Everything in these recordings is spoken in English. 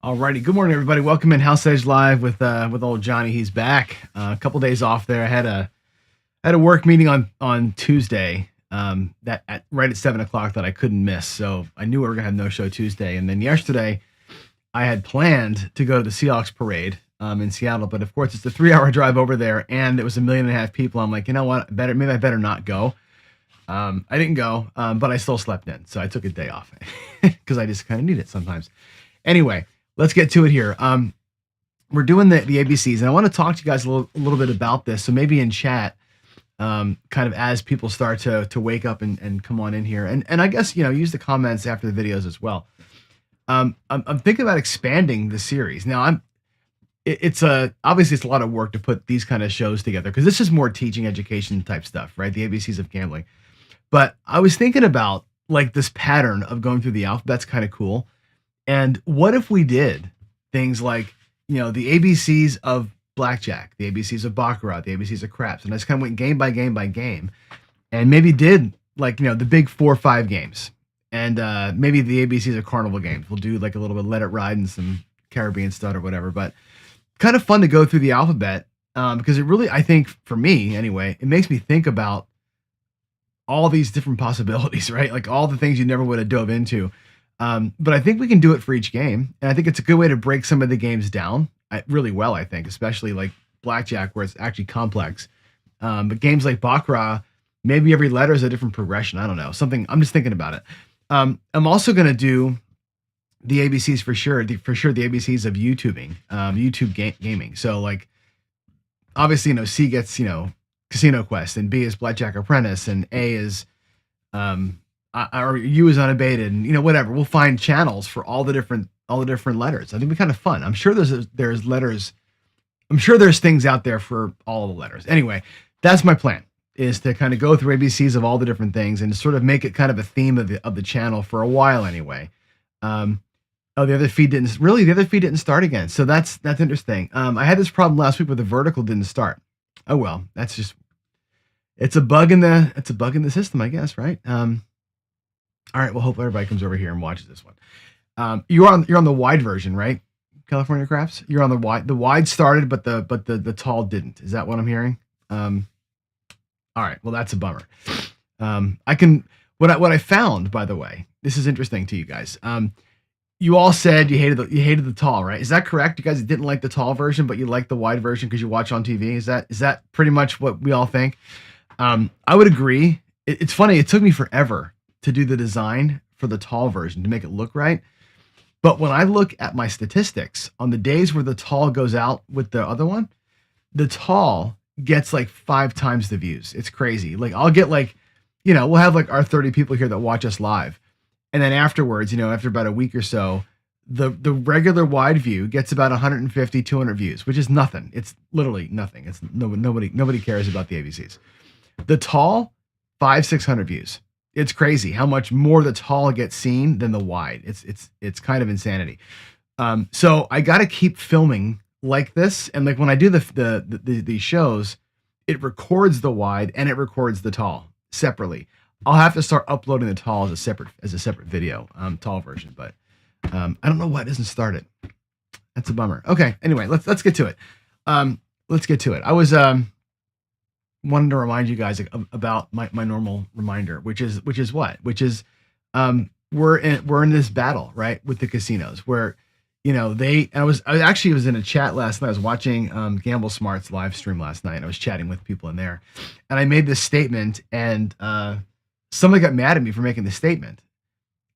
Alrighty, good morning, everybody. Welcome in House Edge Live with old Johnny. He's back. A couple days off there. I had a work meeting on Tuesday. That right at 7 o'clock that I couldn't miss. So I knew we were gonna have no show Tuesday. And then yesterday, I had planned to go to the Seahawks parade in Seattle, but of course it's a 3 hour drive over there, and it was 1.5 million people. I'm like, you know what? Maybe I better not go. I didn't go, but I still slept in, so I took a day off because I just kind of need it sometimes. Anyway, let's get to it here. We're doing the ABCs, and I want to talk to you guys a little bit about this. So maybe in chat, kind of as people start to wake up and come on in here, and I guess use the comments after the videos as well. I'm thinking about expanding the series. Now it's obviously it's a lot of work to put these kind of shows together because this is more teaching education type stuff, right? The ABCs of gambling. But I was thinking about like this pattern of going through the alphabet's kind of cool. And what if we did things like, the ABCs of blackjack, the ABCs of baccarat, the ABCs of craps, and I just kind of went game by game by game, and maybe did like the big 4 or 5 games, and maybe the ABCs of carnival games. We'll do like a little bit of Let It Ride and some Caribbean stud or whatever. But kind of fun to go through the alphabet because it really, I think for me anyway, it makes me think about all these different possibilities, right? Like all the things you never would have dove into. But I think we can do it for each game. And I think it's a good way to break some of the games down really well, I think, especially like blackjack where it's actually complex. But games like baccarat, maybe every letter is a different progression. I don't know. I'm just thinking about it. I'm also going to do the ABCs for sure. The ABCs of YouTubing, YouTube gaming. So like, obviously, C gets, Casino Quest, and B is Blackjack Apprentice, and A is, or U is unabated, and whatever. We'll find channels for all the different letters. I think it'd be kind of fun. I'm sure there's letters. I'm sure there's things out there for all the letters. Anyway, that's my plan, is to kind of go through ABCs of all the different things and sort of make it kind of a theme of the channel for a while anyway. The other feed didn't start again. So that's interesting. I had this problem last week where the vertical didn't start. Oh well, it's a bug in the system, I guess, right? All right, well, hope everybody comes over here and watches this one. You're on the wide version, right? California Crafts. You're on the wide. The wide started, but the tall didn't. Is that what I'm hearing? All right, well, that's a bummer. What I found, by the way, this is interesting to you guys. You all said you hated the tall, right? Is that correct? You guys didn't like the tall version, but you like the wide version because you watch on TV. Is that pretty much what we all think? I would agree. It's funny. It took me forever to do the design for the tall version to make it look right. But when I look at my statistics on the days where the tall goes out with the other one, the tall gets like 5 times the views. It's crazy. Like I'll get like, we'll have like our 30 people here that watch us live. And then afterwards, after about a week or so, the regular wide view gets about 150, 200 views, which is nothing. It's literally nothing. It's nobody cares about the ABCs. The tall, 500, 600 views. It's crazy how much more the tall gets seen than the wide. It's kind of insanity. So I got to keep filming like this, and like when I do the shows, it records the wide and it records the tall separately. I'll have to start uploading the tall as a separate video, tall version, but I don't know why it doesn't start it. That's a bummer. Okay, anyway, let's get to it. I was wanted to remind you guys about my normal reminder, which is we're in this battle, right, with the casinos where I was in a chat last night. I was watching Gamble Smart's live stream last night, and I was chatting with people in there, and I made this statement, and somebody got mad at me for making the statement,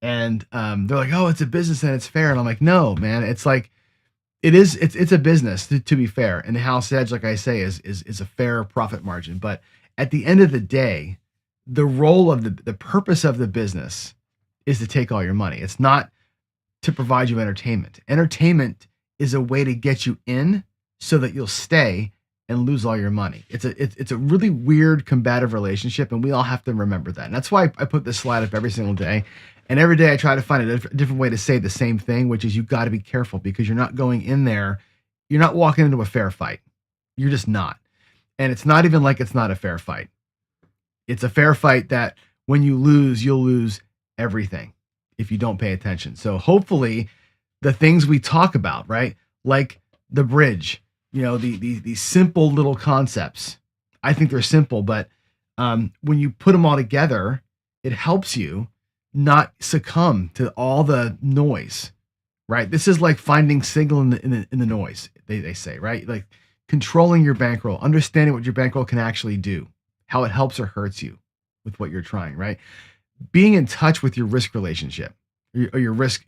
and they're like, "Oh, it's a business and it's fair," and I'm like, "No, man, it's like." It's a business to be fair, and the House Edge, like I say, is a fair profit margin. But at the end of the day, the role of the purpose of the business is to take all your money. It's not to provide you entertainment. Entertainment is a way to get you in so that you'll stay and lose all your money. It's a really weird combative relationship, and we all have to remember that. And that's why I put this slide up every single day. And every day I try to find a different way to say the same thing, which is you got to be careful because you're not going in there. You're not walking into a fair fight. You're just not. And it's not even like it's not a fair fight. It's a fair fight that when you lose, you'll lose everything if you don't pay attention. So hopefully the things we talk about, right? Like the bridge, these simple little concepts. I think they're simple, but when you put them all together, it helps you not succumb to all the noise, right? This is like finding signal in the noise, they say, right? Like controlling your bankroll, understanding what your bankroll can actually do, how it helps or hurts you with what you're trying, right? Being in touch with your risk relationship, or your risk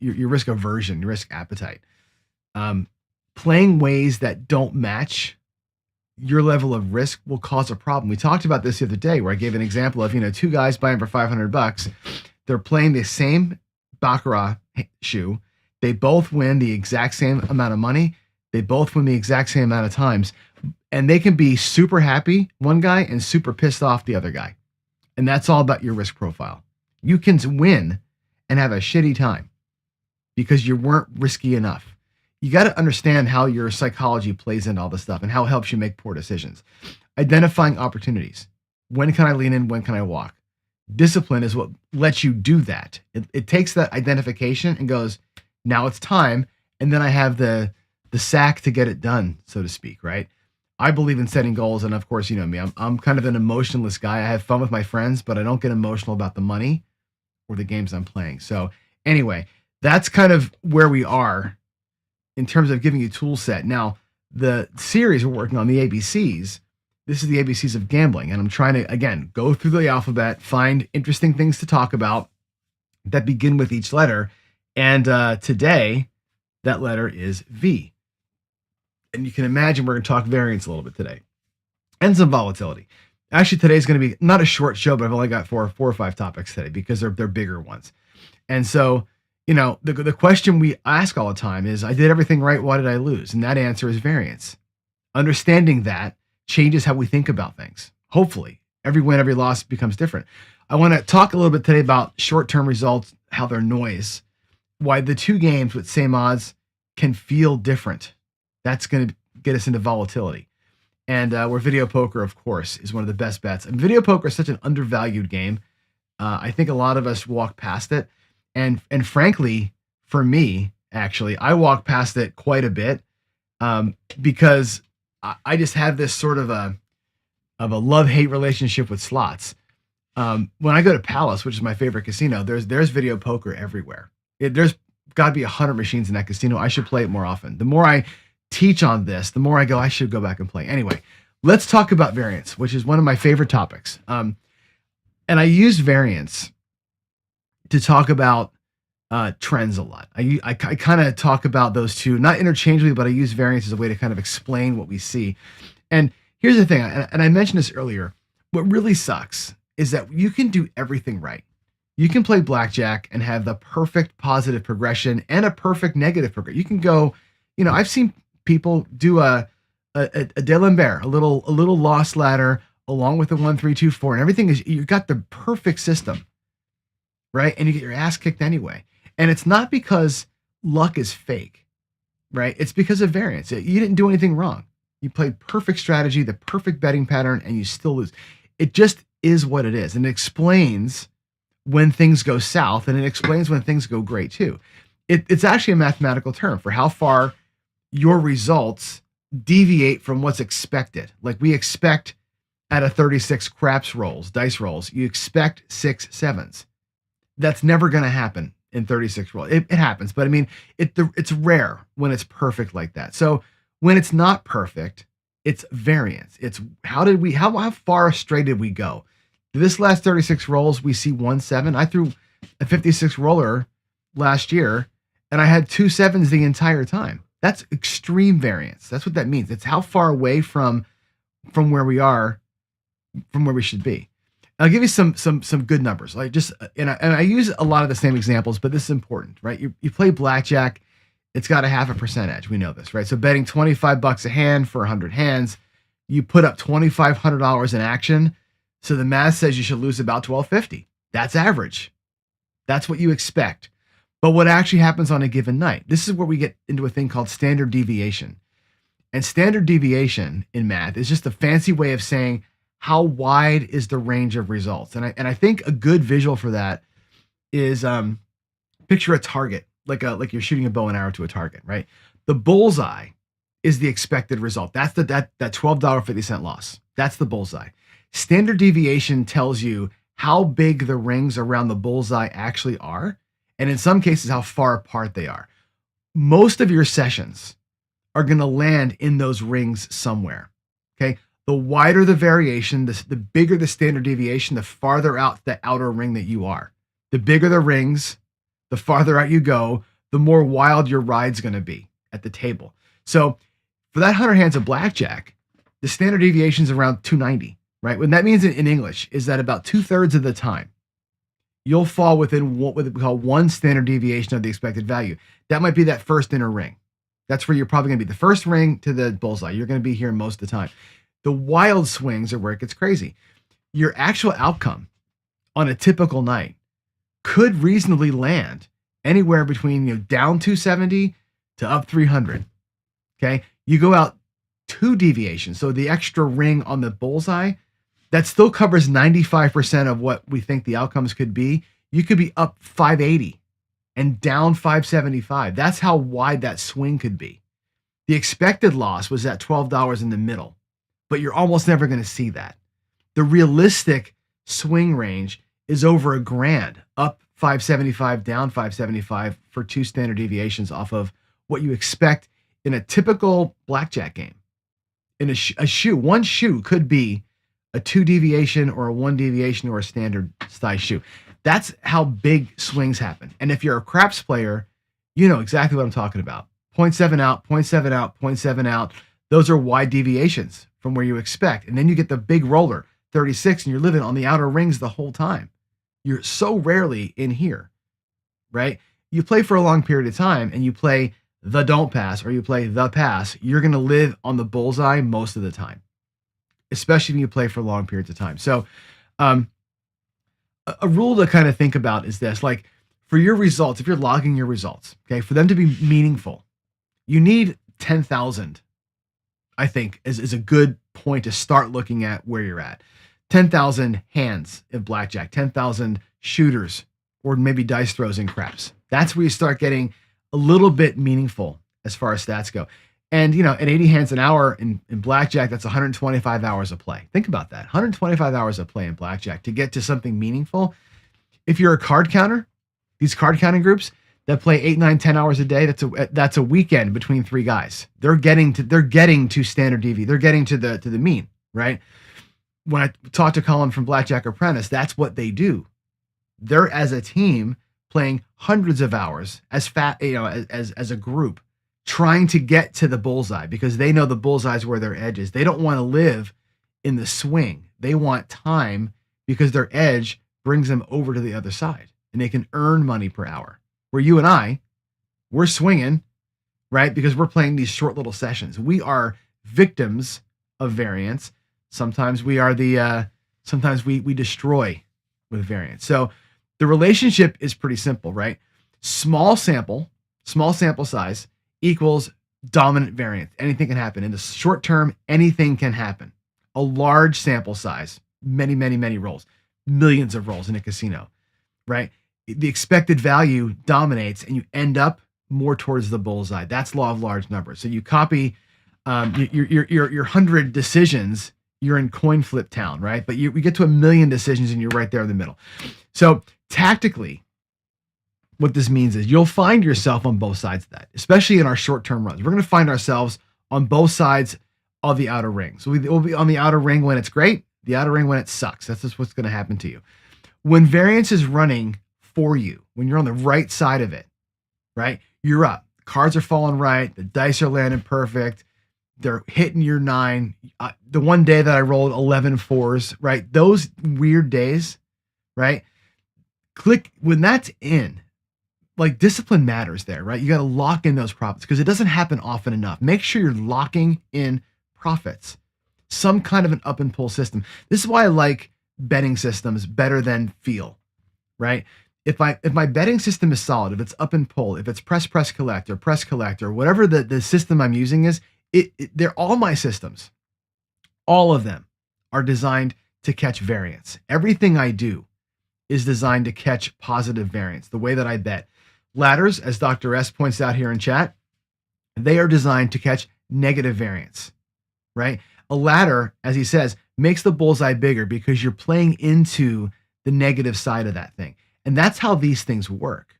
aversion, your risk appetite. Playing ways that don't match your level of risk will cause a problem. We talked about this the other day where I gave an example of, two guys buying for $500. They're playing the same Baccarat shoe. They both win the exact same amount of money. They both win the exact same amount of times. And they can be super happy, one guy, and super pissed off the other guy. And that's all about your risk profile. You can win and have a shitty time because you weren't risky enough. You got to understand how your psychology plays into all this stuff and how it helps you make poor decisions. Identifying opportunities. When can I lean in? When can I walk? Discipline is what lets you do that. It takes that identification and goes, now it's time. And then I have the sack to get it done, so to speak, right? I believe in setting goals. And of course, you know me, I'm kind of an emotionless guy. I have fun with my friends, but I don't get emotional about the money or the games I'm playing. So anyway, that's kind of where we are in terms of giving you a tool set. Now, the series we're working on, the ABCs, this is the ABCs of gambling. And I'm trying to, again, go through the alphabet, find interesting things to talk about that begin with each letter. And today, that letter is V. And you can imagine we're going to talk variance a little bit today and some volatility. Actually, today's going to be not a short show, but I've only got four or five topics today because they're bigger ones. And so, the question we ask all the time is, I did everything right. Why did I lose? And that answer is variance. Understanding that changes how we think about things. Hopefully, every win, every loss becomes different. I want to talk a little bit today about short-term results, how they're noise, why the two games with same odds can feel different. That's going to get us into volatility. And where video poker, of course, is one of the best bets. And video poker is such an undervalued game. I think a lot of us walk past it. And frankly, for me, actually, I walk past it quite a bit because I just have this sort of a love-hate relationship with slots. When I go to Palace, which is my favorite casino, there's video poker everywhere. There's got to be 100 machines in that casino. I should play it more often. The more I teach on this, the more I go, I should go back and play. Anyway, let's talk about variance, which is one of my favorite topics. And I use variance to talk about trends a lot. I kind of talk about those two, not interchangeably, but I use variance as a way to kind of explain what we see. And here's the thing, and I mentioned this earlier, what really sucks is that you can do everything right. You can play blackjack and have the perfect positive progression and a perfect negative progression. You can go, I've seen people do a D'Alembert, a little lost ladder along with the 1, 3, 2, 4, and everything is, you got the perfect system, right? And you get your ass kicked anyway. And it's not because luck is fake, right? It's because of variance. You didn't do anything wrong. You played perfect strategy, the perfect betting pattern, and you still lose. It just is what it is. And it explains when things go south, and it explains when things go great too. It's actually a mathematical term for how far your results deviate from what's expected. Like we expect out of 36 dice rolls, you expect 6 7s. That's never going to happen in 36 rolls. It happens, but I mean, it's rare when it's perfect like that. So when it's not perfect, it's variance. It's how far astray did we go? This last 36 rolls, we see 1 7. I threw a 56 roller last year, and I had 2 7s the entire time. That's extreme variance. That's what that means. It's how far away from where we are, from where we should be. I'll give you some good numbers. Like and I use a lot of the same examples, but this is important, right? You play blackjack, it's got a 0.5% edge. We know this, right? So betting $25 a hand for 100 hands, you put up $2,500 in action. So the math says you should lose about $1,250. That's average. That's what you expect. But what actually happens on a given night? This is where we get into a thing called standard deviation. And standard deviation in math is just a fancy way of saying how wide is the range of results. And I think a good visual for that is picture a target. like you're shooting a bow and arrow to a target, right? The bullseye is the expected result. That's that $12.50 loss. That's the bullseye. Standard deviation tells you how big the rings around the bullseye actually are, and in some cases, how far apart they are. Most of your sessions are going to land in those rings somewhere. Okay. The wider the variation, the bigger the standard deviation, the farther out the outer ring that you are. The bigger the rings, the farther out you go, the more wild your ride's going to be at the table. So for that 100 hands of blackjack, the standard deviation is around 290, right? What that means in English is that about 2/3 of the time, you'll fall within what we call one standard deviation of the expected value. That might be that first inner ring. That's where you're probably going to be. The first ring to the bullseye, you're going to be here most of the time. The wild swings are where it gets crazy. Your actual outcome on a typical night could reasonably land anywhere between down 270 to up 300. Okay, you go out 2 deviations, so the extra ring on the bullseye, that still covers 95% of what we think the outcomes could be. You could be up 580 and down 575. That's how wide that swing could be. The expected loss was at $12 in the middle, but you're almost never going to see that. The realistic swing range is over $1,000, up 575, down 575 for 2 standard deviations off of what you expect in a typical blackjack game. In a shoe, one shoe could be a 2 deviation or a 1 deviation or a standard size shoe. That's how big swings happen. And if you're a craps player, you know exactly what I'm talking about. 0.7 out, 0.7 out, 0.7 out. Those are wide deviations from where you expect. And then you get the big roller, 36, and you're living on the outer rings the whole time. You're so rarely in here, right? You play for a long period of time and you play the don't pass or you play the pass, you're going to live on the bullseye most of the time, especially when you play for long periods of time. So a rule to kind of think about is this, like for your results, if you're logging your results, okay, for them to be meaningful, you need 10,000, I think is a good point to start looking at where you're at. 10,000 hands in blackjack, 10,000 shooters, or maybe dice throws in craps. That's where you start getting a little bit meaningful as far as stats go. And, at 80 hands an hour in blackjack, that's 125 hours of play. Think about that. 125 hours of play in blackjack to get to something meaningful. If you're a card counter, these card counting groups that play 8, 9, 10 hours a day, that's a weekend between 3 guys. They're getting to standard DV. They're getting to the mean, right? When I talk to Colin from Blackjack Apprentice, that's what they do. They're as a team playing hundreds of hours as a group, trying to get to the bullseye because they know the bullseye is where their edge is. They don't want to live in the swing. They want time because their edge brings them over to the other side and they can earn money per hour. Where you and I, we're swinging, right? Because we're playing these short little sessions. We are victims of variance. Sometimes we are sometimes we destroy with variance. So the relationship is pretty simple, right? Small sample size equals dominant variance. Anything can happen. In the short term, anything can happen. A large sample size, many, many, many rolls, millions of rolls in a casino, right? The expected value dominates and you end up more towards the bullseye. That's law of large numbers. So you copy your 100 decisions, you're in coin flip town, right? But we get to 1 million decisions and you're right there in the middle. So tactically, what this means is you'll find yourself on both sides of that, especially in our short-term runs. We're going to find ourselves on both sides of the outer ring. So we'll be on the outer ring when it's great, the outer ring when it sucks. That's just what's going to happen to you. When variance is running for you, when you're on the right side of it, right? You're up. Cards are falling right. The dice are landing perfect. They're hitting your 9. The one day that I rolled 11 4s, right? Those weird days, right? Click when that's in. Like discipline matters there, right? You got to lock in those profits because it doesn't happen often enough. Make sure you're locking in profits, some kind of an up and pull system. This is why I like betting systems better than feel, right? If my betting system is solid, if it's up and pull, if it's press collect or whatever the system I'm using is, they're all my systems. All of them are designed to catch variance. Everything I do is designed to catch positive variance. The way that I bet. Ladders, as Dr. S points out here in chat, they are designed to catch negative variance, right? A ladder, as he says, makes the bullseye bigger because you're playing into the negative side of that thing. And that's how these things work,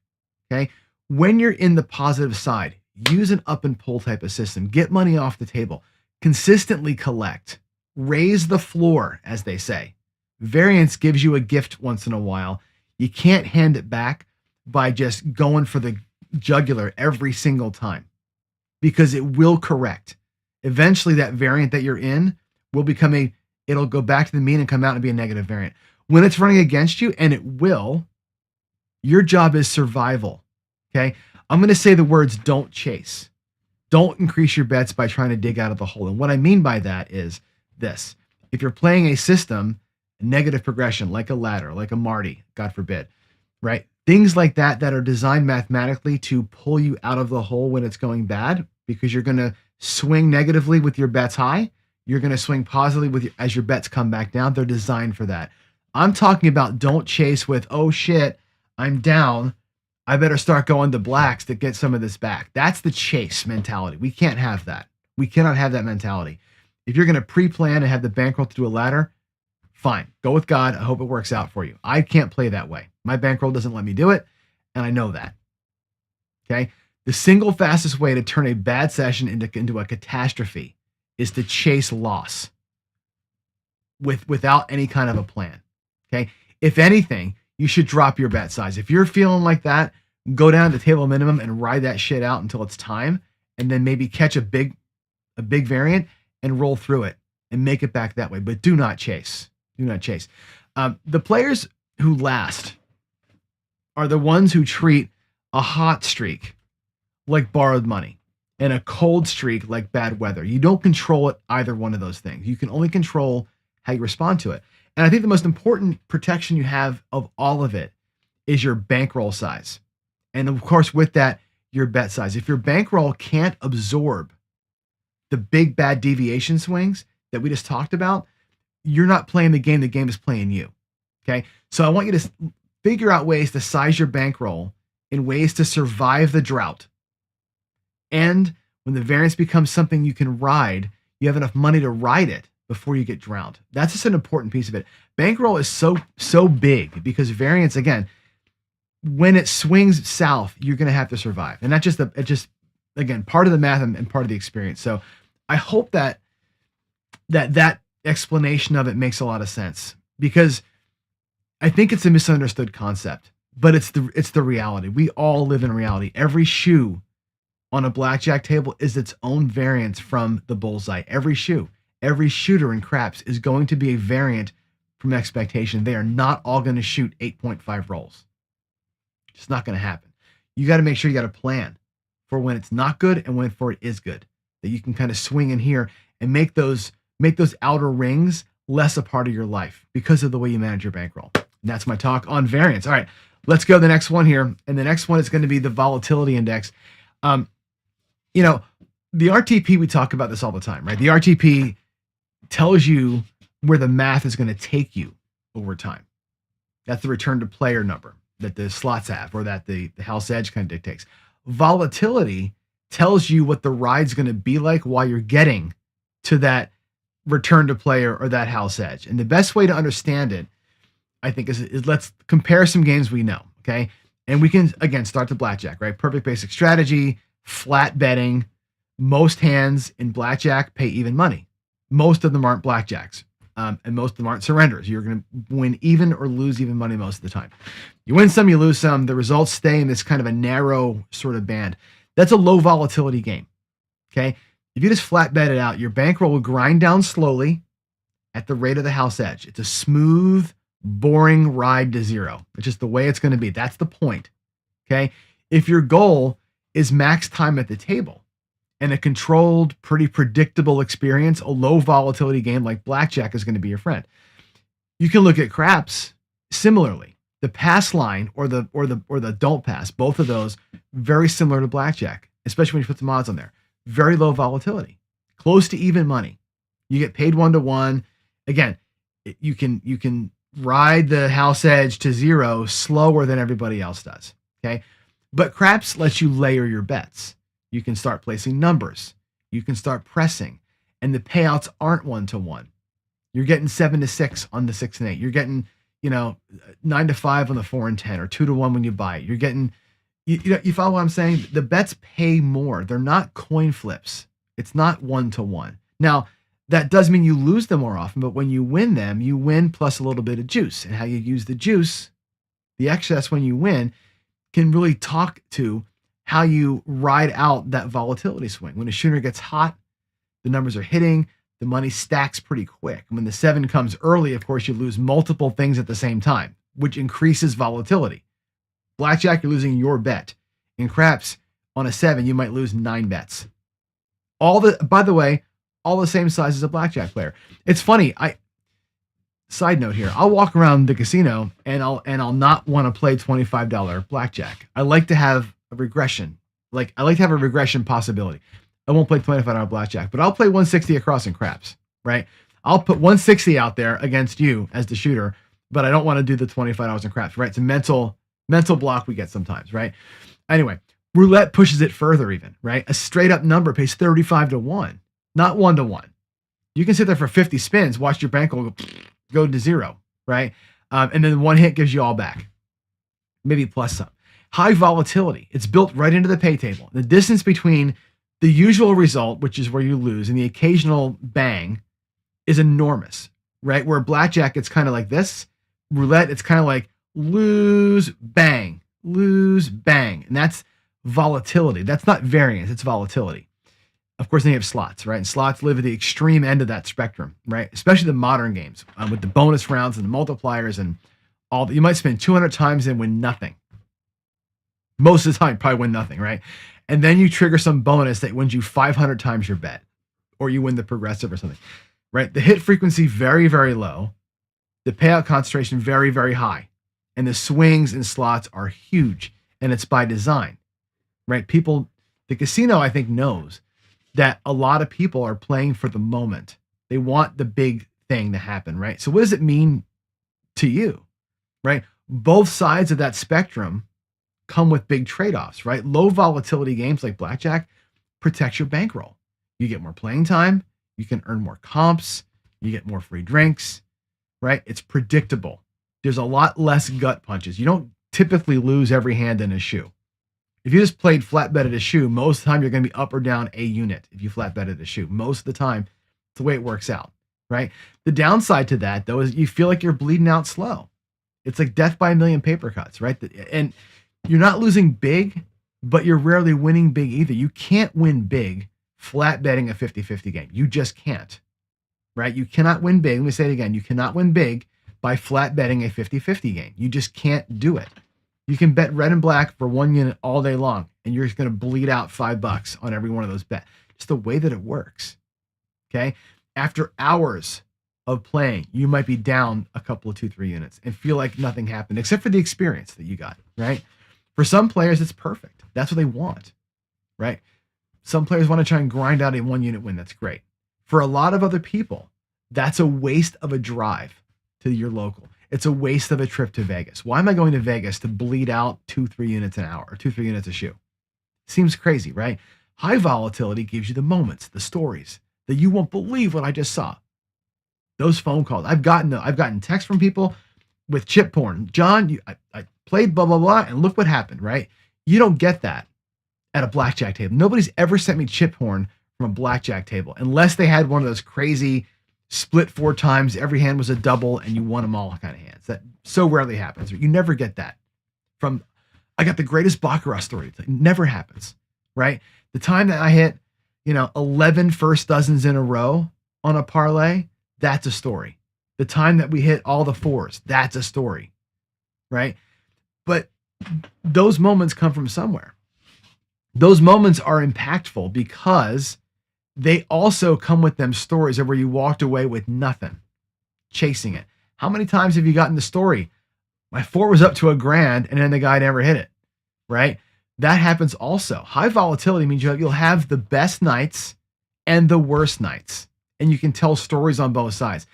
okay? When you're in the positive side, use an up and pull type of system. Get money off the table. Consistently collect. Raise the floor, as they say. Variance gives you a gift once in a while. You can't hand it back by just going for the jugular every single time because it will correct. Eventually, that variant that you're in will become it'll go back to the mean and come out and be a negative variant. When it's running against you, and it will, your job is survival. Okay. I'm going to say the words don't chase. Don't increase your bets by trying to dig out of the hole. And what I mean by that is this. If you're playing a system, negative progression, like a ladder, like a Marty, God forbid, right? Things like that that are designed mathematically to pull you out of the hole when it's going bad, because you're going to swing negatively with your bets high. You're going to swing positively as your bets come back down. They're designed for that. I'm talking about don't chase with, oh shit, I'm down. I better start going to blacks to get some of this back. That's the chase mentality. We can't have that. We cannot have that mentality. If you're going to pre-plan and have the bankroll to do a ladder, fine. Go with God. I hope it works out for you. I can't play that way. My bankroll doesn't let me do it, and I know that. Okay? The single fastest way to turn a bad session into a catastrophe is to chase loss without any kind of a plan. Okay? If anything, you should drop your bet size. If you're feeling like that, go down to table minimum and ride that shit out until it's time, and then maybe catch a big variant and roll through it and make it back that way. But do not chase. Do not chase. The players who last are the ones who treat a hot streak like borrowed money and a cold streak like bad weather. You don't control it, either one of those things. You can only control how you respond to it. And I think the most important protection you have of all of it is your bankroll size. And of course, with that, your bet size. If your bankroll can't absorb the big bad deviation swings that we just talked about, you're not playing the game is playing you. Okay. So I want you to figure out ways to size your bankroll in ways to survive the drought. And when the variance becomes something you can ride, you have enough money to ride it before you get drowned. That's just an important piece of it. Bankroll is so big because variance, again, when it swings south, you're going to have to survive. And that's just again, part of the math and part of the experience. So I hope that explanation of it makes a lot of sense, because I think it's a misunderstood concept, but it's the reality. We all live in reality. Every shoe on a blackjack table is its own variance from the bullseye. Every shoe. Every shooter in craps is going to be a variant from expectation. They are not all going to shoot 8.5 rolls. It's not going to happen. You got to make sure you got a plan for when it's not good and when for it is good, that you can kind of swing in here and make those outer rings less a part of your life because of the way you manage your bankroll. And that's my talk on variance. All right, let's go to the next one here. And the next one is going to be the volatility index. The RTP, we talk about this all the time, right? The RTP tells you where the math is going to take you over time. That's the return to player number that the slots have, or that the house edge kind of dictates. Volatility tells you what the ride's going to be like while you're getting to that return to player or that house edge. And the best way to understand it, I think, is let's compare some games we know, okay? And we can, again, start the blackjack, right? Perfect basic strategy, flat betting. Most hands in blackjack pay even money. Most of them aren't blackjacks, and most of them aren't surrenders. You're going to win even or lose even money most of the time. You win some, you lose some. The results stay in this kind of a narrow sort of band. That's a low volatility game, okay? If you just flat bet it out, your bankroll will grind down slowly at the rate of the house edge. It's a smooth, boring ride to zero. It's just the way it's going to be. That's the point, okay? If your goal is max time at the table and a controlled, pretty predictable experience, a low volatility game like blackjack is going to be your friend. You can look at craps similarly. The pass line or the don't pass, both of those very similar to blackjack, especially when you put some odds on there. Very low volatility, close to even money. You get paid 1-to-1. Again, you can ride the house edge to zero slower than everybody else does. Okay. But craps lets you layer your bets. You can start placing numbers. You can start pressing, and the payouts aren't 1-to-1. You're getting 7-to-6 on the 6 and 8. You're getting, 9-to-5 on the 4 and 10, or 2-to-1 when you buy it. You're getting, you follow what I'm saying? The bets pay more. They're not coin flips. It's not 1-to-1. Now, that does mean you lose them more often, but when you win them, you win plus a little bit of juice. And how you use the juice, the excess when you win, can really talk to how you ride out that volatility swing. When a shooter gets hot, the numbers are hitting, the money stacks pretty quick. When the 7 comes early, of course, you lose multiple things at the same time, which increases volatility. Blackjack, you're losing your bet. In craps, on a 7, you might lose 9 bets. By the way, all the same size as a blackjack player. It's funny. Side note here, I'll walk around the casino and I'll not want to play $25 blackjack. I like to have a regression. I like to have a regression possibility. I won't play $25 blackjack, but I'll play 160 across in craps, right? I'll put 160 out there against you as the shooter, but I don't want to do the $25 in craps, right? It's a mental block we get sometimes, right? Anyway, roulette pushes it further even, right? A straight up number pays 35-to-1. Not 1-to-1. You can sit there for 50 spins, watch your bankroll go to 0, right? And then one hit gives you all back, maybe plus some. High volatility. It's built right into the pay table. The distance between the usual result, which is where you lose, and the occasional bang is enormous, right? Where blackjack, it's kind of like this. Roulette, it's kind of like lose, bang. And that's volatility. That's not variance, it's volatility. Of course, then you have slots, right? And slots live at the extreme end of that spectrum, right? Especially the modern games with the bonus rounds and the multipliers and all that. You might spend 200 times and win nothing. Most of the time, probably win nothing, right? And then you trigger some bonus that wins you 500 times your bet, or you win the progressive or something, right? The hit frequency, very, very low. The payout concentration, very, very high. And the swings in slots are huge, and it's by design, right? The casino, I think, knows that a lot of people are playing for the moment. They want the big thing to happen, right? So what does it mean to you, right? Both sides of that spectrum come with big trade-offs, right? Low volatility games like blackjack protect your bankroll. You get more playing time, you can earn more comps, you get more free drinks, right? It's predictable. There's a lot less gut punches. You don't typically lose every hand in a shoe. If you just played flat betted a shoe, most of the time you're going to be up or down a unit if you flat betted a shoe. Most of the time, it's the way it works out, right? The downside to that, though, is you feel like you're bleeding out slow. It's like death by a million paper cuts, right? And you're not losing big, but you're rarely winning big either. You can't win big flat betting a 50-50 game. You just can't, right? You cannot win big. Let me say it again. You cannot win big by flat betting a 50-50 game. You just can't do it. You can bet red and black for 1 unit all day long, and you're just going to bleed out $5 on every one of those bets. Just the way that it works. Okay. After hours of playing, you might be down a couple of 2-3 units and feel like nothing happened except for the experience that you got, right? For some players, it's perfect. That's what they want, right? Some players want to try and grind out a 1 unit win. That's great. For a lot of other people, that's a waste of a drive to your local. It's a waste of a trip to Vegas. Why am I going to Vegas to bleed out 2-3 units an hour or 2-3 units a shoe? Seems crazy, right? High volatility gives you the moments, the stories that you won't believe what I just saw. Those phone calls. I've gotten texts from people with chip porn. John, I played blah, blah, blah, and look what happened, right? You don't get that at a blackjack table. Nobody's ever sent me chip porn from a blackjack table unless they had one of those crazy split 4 times, every hand was a double, and you won them all kind of hands. That so rarely happens. You never get that. I got the greatest baccarat story. It never happens, right? The time that I hit, 11 first dozens in a row on a parlay, that's a story. The time that we hit all the 4s, that's a story, right? But those moments come from somewhere. Those moments are impactful because they also come with them stories of where you walked away with nothing, chasing it. How many times have you gotten the story? My 4 was up to $1,000 and then the guy never hit it, right? That happens also. High volatility means you'll have the best nights and the worst nights, and you can tell stories on both sides.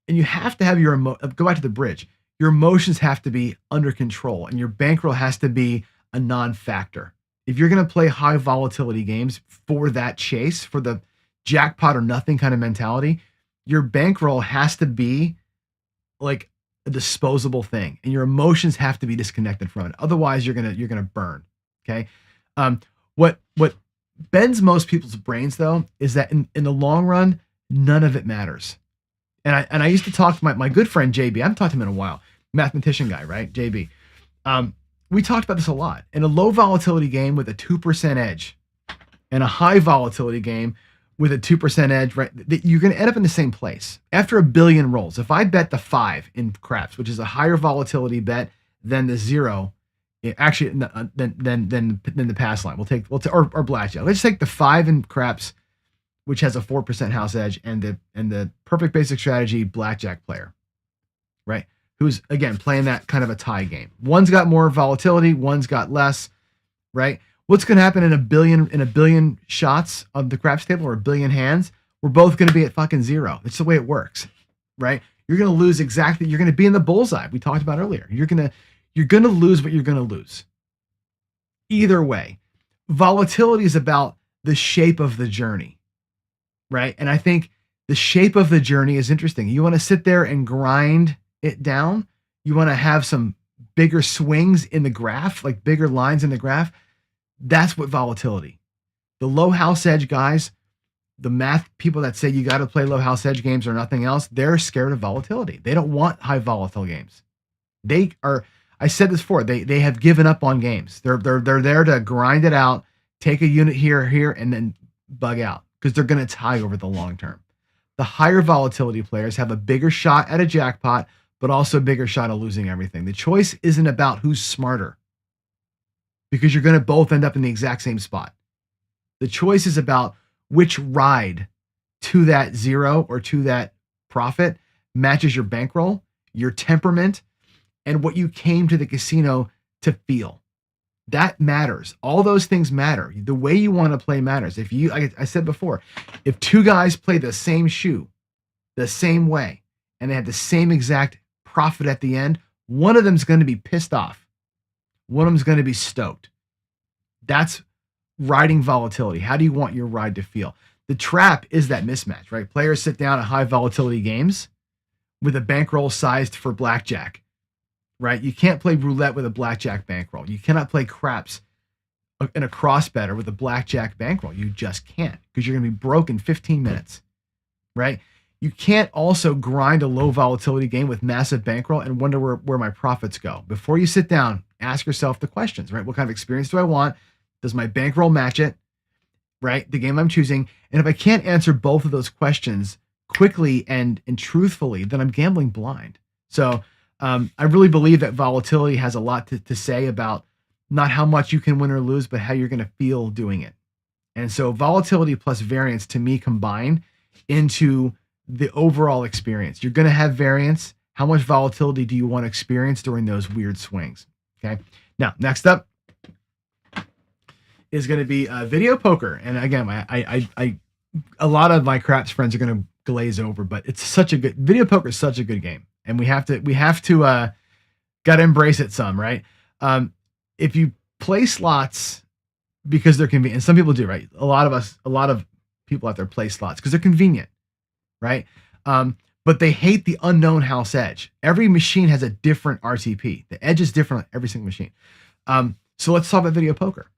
And you have to have go back to the bridge. Your emotions have to be under control, and your bankroll has to be a non-factor. If you're going to play high volatility games for that chase, for the jackpot or nothing kind of mentality, your bankroll has to be like a disposable thing, and your emotions have to be disconnected from it. Otherwise, you're gonna burn. Okay. What bends most people's brains though is that in the long run, none of it matters. And I used to talk to my good friend JB. I haven't talked to him in a while. Mathematician guy, right? JB. We talked about this a lot. In a low volatility game with a 2% edge and a high volatility game with a 2% edge, right? You're going to end up in the same place. After a billion rolls, if I bet the 5 in craps, which is a higher volatility bet than the 0, actually than the pass line, or blackjack. Let's take the 5 in craps, which has a 4% house edge, and the perfect basic strategy blackjack player, right? Who's again playing that kind of a tie game. One's got more volatility, one's got less, right? What's going to happen in a billion shots of the craps table or a billion hands? We're both going to be at fucking 0. It's the way it works, right? You're going to lose exactly. You're going to be in the bullseye we talked about earlier. You're going to lose what you're going to lose. Either way, volatility is about the shape of the journey, right? And I think the shape of the journey is interesting. You want to sit there and grind it down. You want to have some bigger swings in the graph, like bigger lines in the graph. That's what volatility. The low house edge guys, the math people that say you got to play low house edge games or nothing else, they're scared of volatility. They don't want high volatile games. They are, I said this before, they have given up on games. They're there to grind it out, take a unit here, and then bug out because they're going to tie over the long term. The higher volatility players have a bigger shot at a jackpot, but also a bigger shot of losing everything. The choice isn't about who's smarter, because you're going to both end up in the exact same spot. The choice is about which ride to that 0 or to that profit matches your bankroll, your temperament, and what you came to the casino to feel. That matters. All those things matter. The way you want to play matters. If you, I said before, if 2 guys play the same shoe the same way and they have the same exact profit at the end, one of them's going to be pissed off. One of them's going to be stoked. That's riding volatility. How do you want your ride to feel? The trap is that mismatch, right? Players sit down at high volatility games with a bankroll sized for blackjack, right? You can't play roulette with a blackjack bankroll. You cannot play craps in a cross better with a blackjack bankroll. You just can't, because you're going to be broke in 15 minutes, right? You can't also grind a low volatility game with massive bankroll and wonder where my profits go. Before you sit down, ask yourself the questions, right? What kind of experience do I want? Does my bankroll match it? Right? The game I'm choosing. And if I can't answer both of those questions quickly and truthfully, then I'm gambling blind. So I really believe that volatility has a lot to say about not how much you can win or lose, but how you're going to feel doing it. And so volatility plus variance to me combine into the overall experience. You're going to have variance. How much volatility do you want to experience during those weird swings? Okay. Now, next up is going to be video poker. And again, a lot of my craps friends are going to glaze over, but it's such a good video poker is such a good game. And we have to got to embrace it some, right? If you play slots because they're convenient, and some people do, right? A lot of people out there play slots because they're convenient, right? But they hate the unknown house edge. Every machine has a different RTP. The edge is different on every single machine. So let's talk about video poker.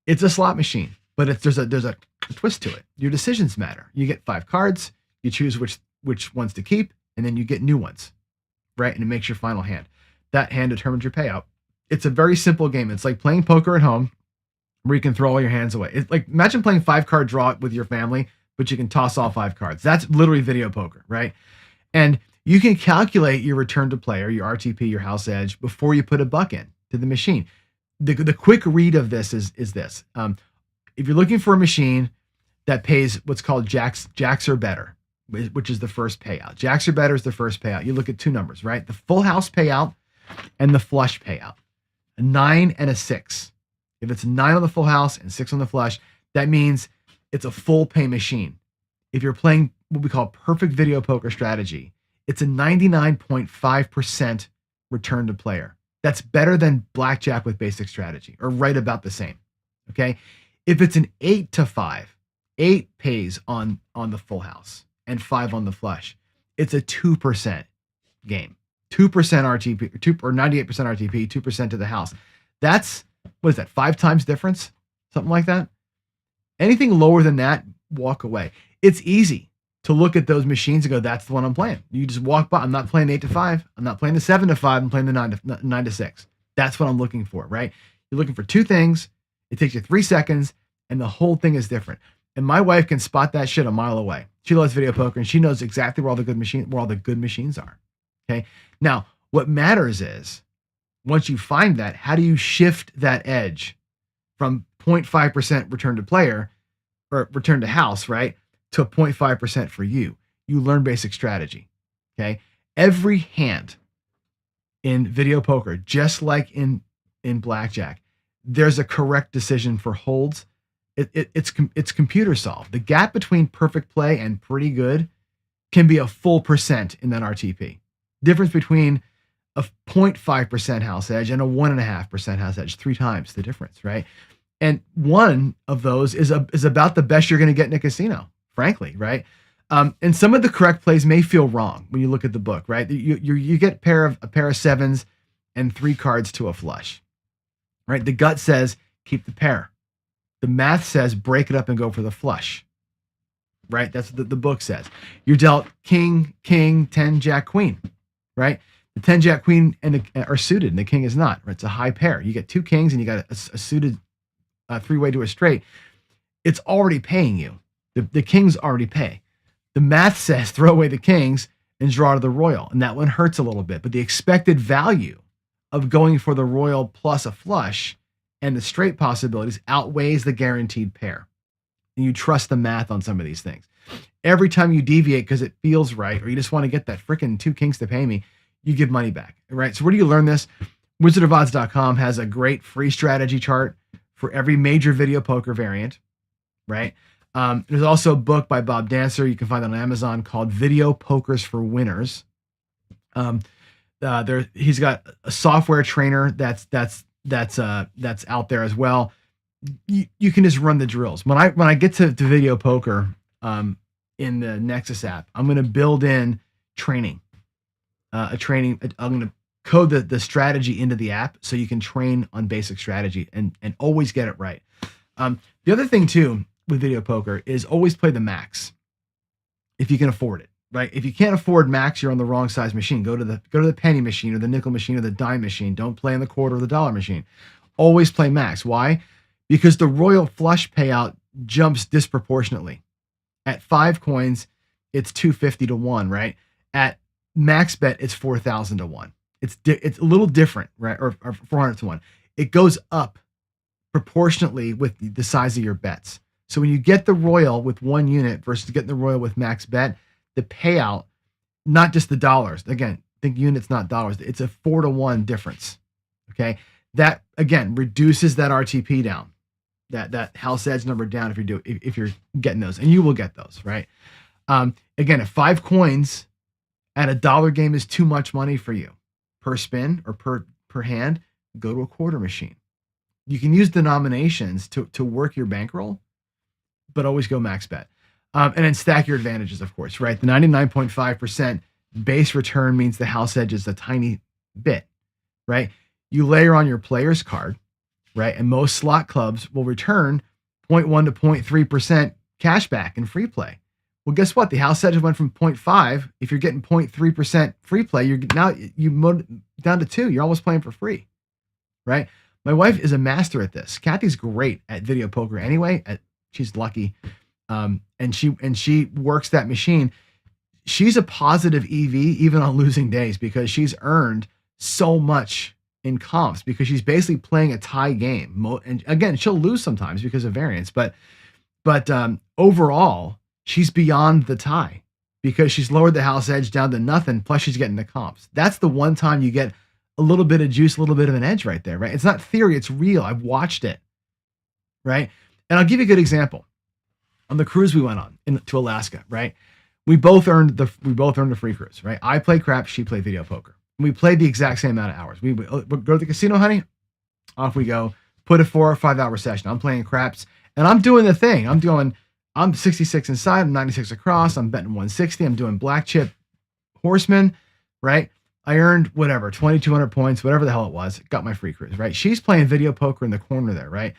It's a slot machine, but there's a twist to it. Your decisions matter. You get 5 cards. You choose which ones to keep, and then you get new ones, right? And it makes your final hand. That hand determines your payout. It's a very simple game. It's like playing poker at home, where you can throw all your hands away. It's like, imagine playing 5-card draw with your family, but you can toss all 5 cards. That's literally video poker, right? And you can calculate your return to player, your RTP, your house edge before you put a buck in to the machine. The quick read of this is this. If you're looking for a machine that pays what's called jacks or better, which is the first payout. Jacks or better is the first payout. You look at 2 numbers, right? The full house payout and the flush payout. A 9 and a 6. If it's 9 on the full house and 6 on the flush, that means it's a full pay machine. If you're playing what we call perfect video poker strategy, it's a 99.5% return to player. That's better than blackjack with basic strategy, or right about the same. Okay. If it's an 8-5, 8 pays on the full house and 5 on the flush, it's a 2% game. 2% RTP, 2 or 98% RTP, 2% to the house. That's, what is that, 5 times difference? Something like that. Anything lower than that, walk away. It's easy to look at those machines and go, that's the one I'm playing. You just walk by. I'm not playing the 8-5. I'm not playing the 7-5. I'm playing the 9-6. That's what I'm looking for, right? You're looking for 2 things. It takes you 3 seconds, and the whole thing is different. And my wife can spot that shit a mile away. She loves video poker, and she knows exactly where all the good machines are. Okay. Now, what matters is, once you find that, how do you shift that edge from 0.5% return to player or return to house, right, to 0.5% for you? You learn basic strategy. Okay. Every hand in video poker, just like in blackjack, there's a correct decision for holds. It's computer solved. The gap between perfect play and pretty good can be a full percent in that RTP. Difference between a 0.5% house edge and a 1.5% house edge, 3 times the difference, right? And one of those is about the best you're going to get in a casino, frankly, right? And some of the correct plays may feel wrong when you look at the book, right? You get a pair of 7s and 3 cards to a flush, right? The gut says keep the pair. The math says break it up and go for the flush, right? That's what the book says. You're dealt king, 10, jack, queen, right? The 10, jack, queen are suited, and the king is not. Right? It's a high pair. You get 2 kings, and you got a suited 3-way to a straight. It's already paying you. The kings already pay. The math says throw away the kings and draw to the royal, and that one hurts a little bit. But the expected value of going for the royal plus a flush and the straight possibilities outweighs the guaranteed pair. And you trust the math on some of these things. Every time you deviate because it feels right, or you just want to get that freaking 2 kings to pay me, you give money back, right? So where do you learn this? WizardofOdds.com has a great free strategy chart for every major video poker variant, right? There's also a book by Bob Dancer you can find on Amazon called Video Pokers for Winners. He's got a software trainer that's out there as well. You can just run the drills. When I get to video poker in the Nexus app, I'm going to build in training. I'm going to code the strategy into the app so you can train on basic strategy and always get it right. The other thing too with video poker is always play the max if you can afford it, right? If you can't afford max, you're on the wrong size machine. Go to the penny machine or the nickel machine or the dime machine. Don't play on the quarter or the dollar machine. Always play max. Why? Because the royal flush payout jumps disproportionately. At 5 coins, it's 250 to 1, right? At max bet, it's 4,000 to 1. It's a little different, right? Or 400 to 1. It goes up proportionately with the size of your bets. So when you get the royal with 1 unit versus getting the royal with max bet, the payout, not just the dollars. Again, think units, not dollars. It's a 4 to 1 difference. Okay. That again reduces that RTP down, that house edge number down if you're getting those, and you will get those, right? Again, if 5 coins at a dollar game is too much money for you per spin or per hand, go to a quarter machine. You can use denominations to work your bankroll, but always go max bet. And then stack your advantages, of course, right? The 99.5% base return means the house edge is a tiny bit, right? You layer on your player's card, right? And most slot clubs will return 0.1 to 0.3% cash back in free play. Well, guess what? The house edge went from 0.5. If you're getting 0.3% free play, you down to 2. You're almost playing for free, right? My wife is a master at this. Kathy's great at video poker anyway. She's lucky. And she works that machine. She's a positive EV even on losing days because she's earned so much in comps because she's basically playing a tie game. And again, she'll lose sometimes because of variance, but overall, she's beyond the tie because she's lowered the house edge down to nothing. Plus, she's getting the comps. That's the one time you get a little bit of juice, a little bit of an edge right there, right? It's not theory; it's real. I've watched it, right? And I'll give you a good example. On the cruise we went on to Alaska, right? We both earned the free cruise, right? I played crap, she played video poker. We played the exact same amount of hours. We go to the casino, honey. Off we go. Put a 4 or 5 hour session. I'm playing craps and I'm doing the thing. I'm 66 inside. I'm 96 across. I'm betting 160. I'm doing black chip horseman, right? I earned whatever, 2,200 points, whatever the hell it was. Got my free cruise, right? She's playing video poker in the corner there, right?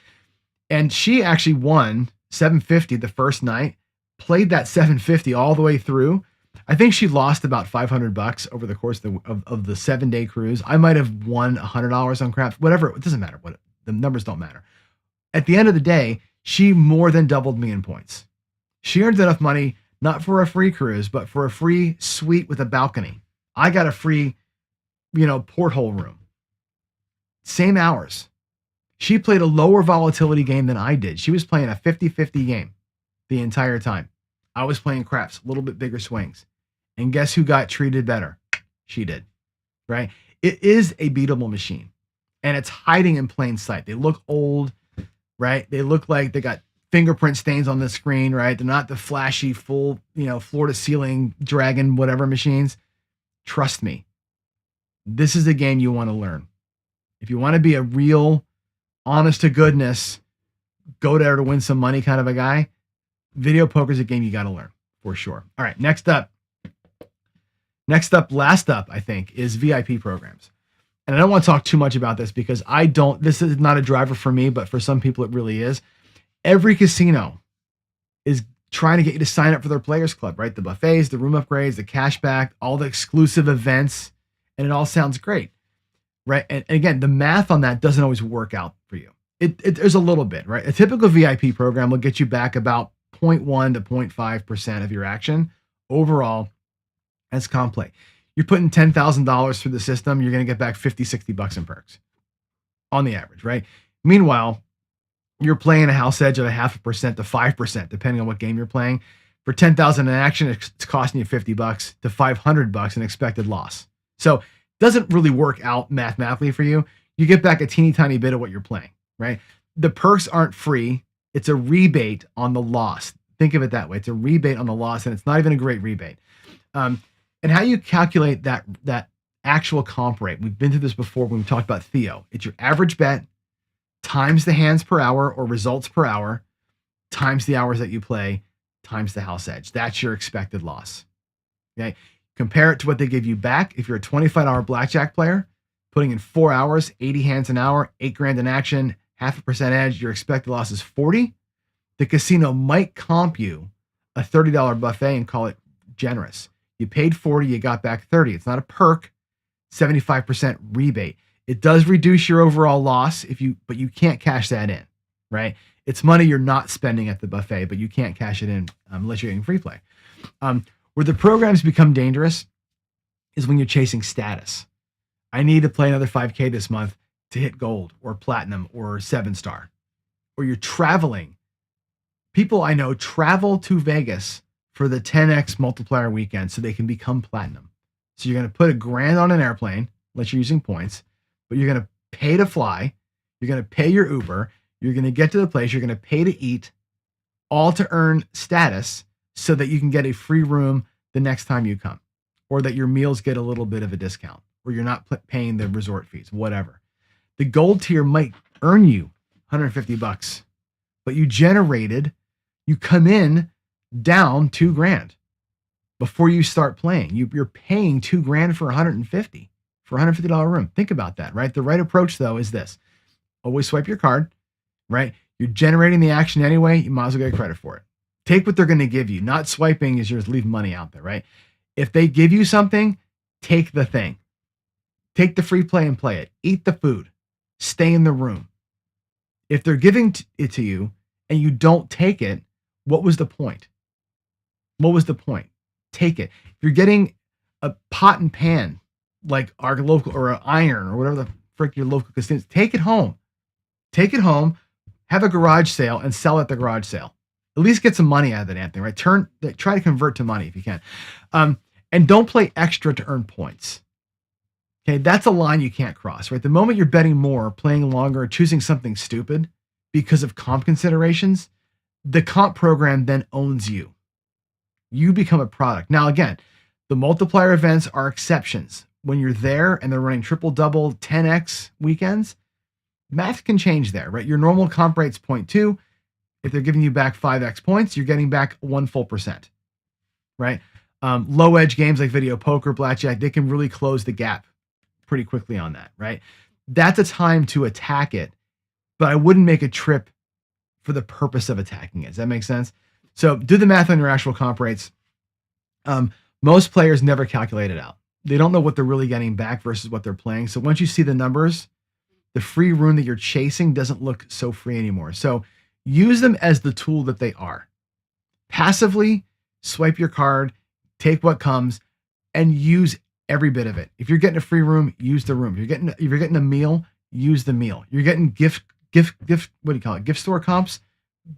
And she actually won 750 the first night, played that 750 all the way through. I think she lost about $500 over the course of the 7-day cruise. I might have won $100 on craps, whatever. It doesn't matter. What the numbers don't matter. At the end of the day, she more than doubled me in points. She earned enough money, not for a free cruise, but for a free suite with a balcony. I got a free, porthole room. Same hours. She played a lower volatility game than I did. She was playing a 50-50 game the entire time. I was playing craps, a little bit bigger swings. And guess who got treated better? She did, right? It is a beatable machine, and it's hiding in plain sight. They look old, right? They look like they got fingerprint stains on the screen, right? They're not the flashy, full, floor to ceiling dragon, whatever machines. Trust me, this is a game you want to learn. If you want to be a real, honest to goodness, go there to win some money kind of a guy, video poker is a game you got to learn for sure. All right, last up, I think, is VIP programs. And I don't want to talk too much about this because this is not a driver for me, but for some people it really is. Every casino is trying to get you to sign up for their Players Club, right? The buffets, the room upgrades, the cashback, all the exclusive events, and it all sounds great, right? And again, the math on that doesn't always work out for you. There's a little bit, right? A typical VIP program will get you back about 0.1 to 0.5% of your action overall as comp play. You're putting $10,000 through the system, you're going to get back $50-$60 in perks on the average, right? Meanwhile, you're playing a house edge at 0.5% to 5%, depending on what game you're playing. For 10,000 in action, it's costing you $50 to $500 in expected loss. So it doesn't really work out mathematically for you. You get back a teeny tiny bit of what you're playing, right? The perks aren't free. It's a rebate on the loss. Think of it that way. It's a rebate on the loss, and it's not even a great rebate. And how you calculate that actual comp rate, we've been through this before when we talked about Theo. It's your average bet times the hands per hour or results per hour times the hours that you play times the house edge. That's your expected loss. Okay. Compare it to what they give you back. If you're a $25 blackjack player, putting in 4 hours, 80 hands an hour, $8,000 in action, 0.5% edge, your expected loss is 40. The casino might comp you a $30 buffet and call it generous. You paid 40, you got back 30. It's not a perk, 75% rebate. It does reduce your overall loss but you can't cash that in, right? It's money you're not spending at the buffet, but you can't cash it in unless you're getting free play. Where the programs become dangerous is when you're chasing status. I need to play another 5K this month to hit gold or platinum or 7-star. Or you're traveling. People I know travel to Vegas for the 10x multiplier weekend so they can become platinum. So you're going to put $1,000 on an airplane, unless you're using points, but you're going to pay to fly. You're going to pay your Uber. You're going to get to the place. You're going to pay to eat, all to earn status so that you can get a free room the next time you come, or that your meals get a little bit of a discount, or you're not paying the resort fees, whatever. The gold tier might earn you $150, but you come in down $2,000 before you start playing. You're paying $2,000 for $150 room. Think about that, right? The right approach though is this: always swipe your card, right? You're generating the action anyway. You might as well get credit for it. Take what they're going to give you. Not swiping is yours. Leave money out there, right? If they give you something, take the thing. Take the free play and play it. Eat the food. Stay in the room. If they're giving it to you and you don't take it, what was the point? What was the point? Take it. If you're getting a pot and pan, like our local, or an iron, or whatever the frick your local casino is, take it home. Take it home, have a garage sale, and sell at the garage sale. At least get some money out of that damn thing, right? Try to convert to money if you can. And don't play extra to earn points. Okay, that's a line you can't cross, right? The moment you're betting more, playing longer, choosing something stupid because of comp considerations, the comp program then owns you. You become a product. Now, again, the multiplier events are exceptions, when you're there and they're running triple double 10x weekends, math can change there, right? Your normal comp rate's 0.2. If they're giving you back 5x points, you're getting back 1 full percent, right? Low edge games like video poker, blackjack, they can really close the gap pretty quickly on that, right? That's a time to attack it, but I wouldn't make a trip for the purpose of attacking it. Does that make sense? So do the math on your actual comp rates. Most players never calculate it out. They don't know what they're really getting back versus what they're playing. So once you see the numbers, the free rune that you're chasing doesn't look so free anymore. So use them as the tool that they are. Passively swipe your card, take what comes, and use every bit of it. If you're getting a free room, use the room. If you're getting a meal, use the meal. You're getting gift, what do you call it? Gift store comps,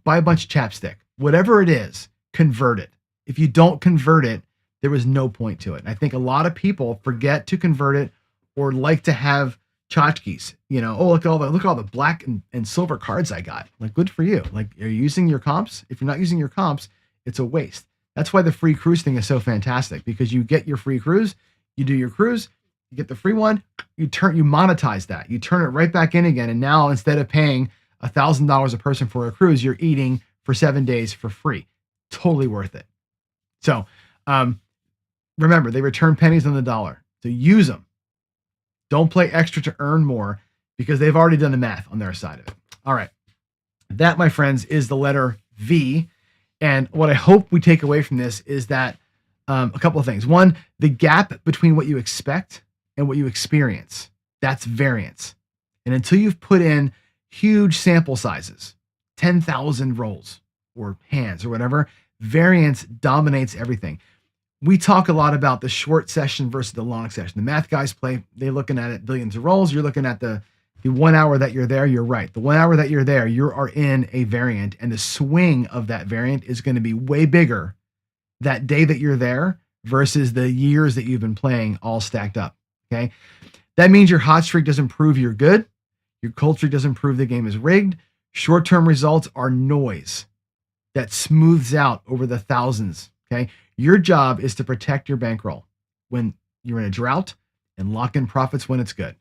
buy a bunch of chapstick. Whatever it is, convert it. If you don't convert it, there was no point to it. And I think a lot of people forget to convert it or like to have tchotchkes. Oh, look at all the black and silver cards I got. Like, good for you. Like, are you using your comps? If you're not using your comps, it's a waste. That's why the free cruise thing is so fantastic, because you get your free cruise, you do your cruise, you get the free one, you monetize that. You turn it right back in again. And now instead of paying $1,000 a person for a cruise, you're eating for 7 days for free. Totally worth it. So remember, they return pennies on the dollar. So use them. Don't play extra to earn more, because they've already done the math on their side of it. All right. That, my friends, is the letter V. And what I hope we take away from this is that a couple of things. One, the gap between what you expect and what you experience, that's variance. And until you've put in huge sample sizes, 10,000 rolls or hands or whatever, variance dominates everything. We talk a lot about the short session versus the long session. The math guys they're looking at it, billions of rolls. You're looking at the 1 hour that you're there. You're right. The 1 hour that you're there, you are in a variant, and the swing of that variant is going to be way bigger that day that you're there versus the years that you've been playing all stacked up. Okay. That means your hot streak doesn't prove you're good. Your cold streak doesn't prove the game is rigged. Short-term results are noise that smooths out over the thousands. Okay. Your job is to protect your bankroll when you're in a drought and lock in profits when it's good.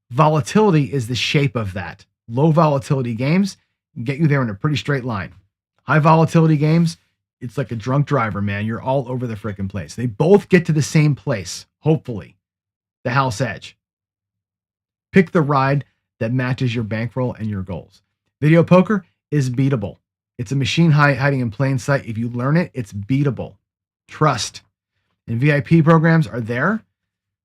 Volatility is the shape of that. Low volatility games get you there in a pretty straight line. High volatility games, it's like a drunk driver, man. You're all over the frickin' place. They both get to the same place, hopefully, the house edge. Pick the ride that matches your bankroll and your goals. Video poker is beatable. It's a machine hiding in plain sight. If you learn it, it's beatable. Trust. And VIP programs are there.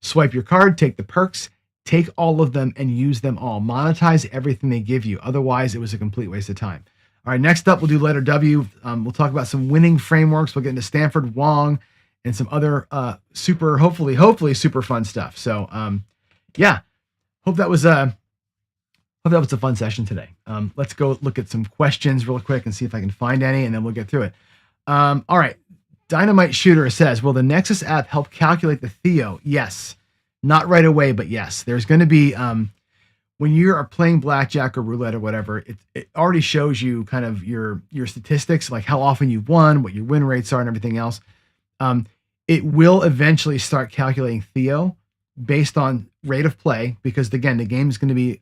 Swipe your card, take the perks, take all of them and use them all. Monetize everything they give you. Otherwise, it was a complete waste of time. All right, next up, we'll do letter W. We'll talk about some winning frameworks. We'll get into Stanford Wong and some other hopefully super fun stuff. So yeah, hope that was a fun session today. Let's go look at some questions real quick and see if I can find any, and then we'll get through it. All right. Dynamite Shooter says, will the Nexus app help calculate the Theo? Yes. Not right away, but yes. There's going to be, when you are playing blackjack or roulette or whatever, it already shows you kind of your statistics, like how often you've won, what your win rates are and everything else. It will eventually start calculating Theo based on rate of play, because again, the game is going to be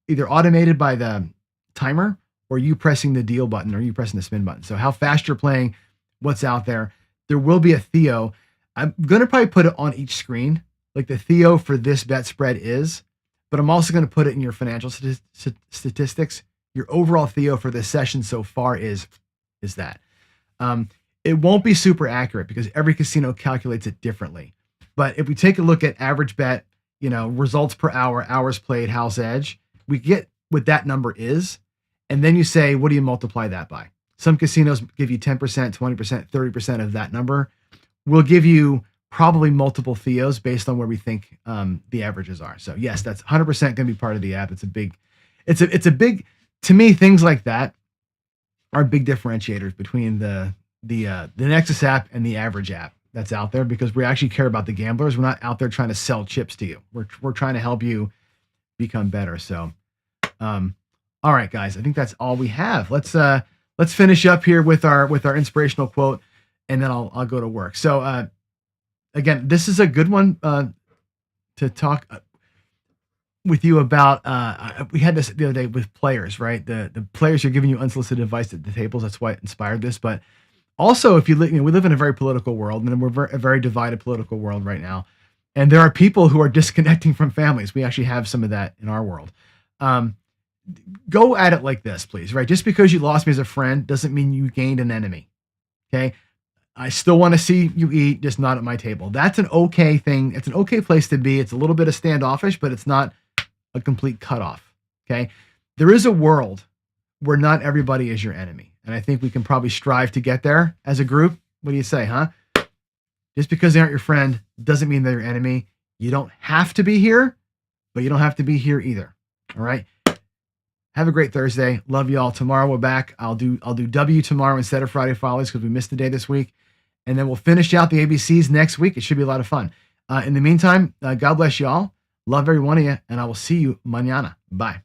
either automated by the timer or you pressing the deal button or you pressing the spin button. So how fast you're playing, what's out there. There will be a Theo. I'm going to probably put it on each screen, like the Theo for this bet spread is, but I'm also going to put it in your financial statistics. Your overall Theo for this session so far is that. It won't be super accurate because every casino calculates it differently. But if we take a look at average bet, results per hour, hours played, house edge, we get what that number is. And then you say, what do you multiply that by? Some casinos give you 10%, 20%, 30% of that number. We'll give you probably multiple Theos based on where we think the averages are. So yes, that's 100% going to be part of the app. It's a big, to me, things like that are big differentiators between the Nexus app and the average app that's out there, because we actually care about the gamblers. We're not out there trying to sell chips to you. We're trying to help you become better. So, all right, guys, I think that's all we have. Let's finish up here with our inspirational quote, and then I'll go to work. So again, this is a good one to talk with you about. We had this the other day with players, right? The players are giving you unsolicited advice at the tables. That's why it inspired this. But also, if you live, we live in a very political world, and we're a very divided political world right now. And there are people who are disconnecting from families. We actually have some of that in our world. Go at it like this, please, right? Just because you lost me as a friend doesn't mean you gained an enemy. Okay. I still want to see you eat, just not at my table. That's an okay thing. It's an okay place to be. It's a little bit of standoffish, but it's not a complete cutoff. Okay. There is a world where not everybody is your enemy. And I think we can probably strive to get there as a group. What do you say, huh? Just because they aren't your friend doesn't mean they're your enemy. You don't have to be here, but you don't have to be here either. All right. Have a great Thursday. Love you all. Tomorrow we're back. I'll do W tomorrow instead of Friday Follies because we missed the day this week. And then we'll finish out the ABCs next week. It should be a lot of fun. In the meantime, God bless you all. Love every one of you. And I will see you mañana. Bye.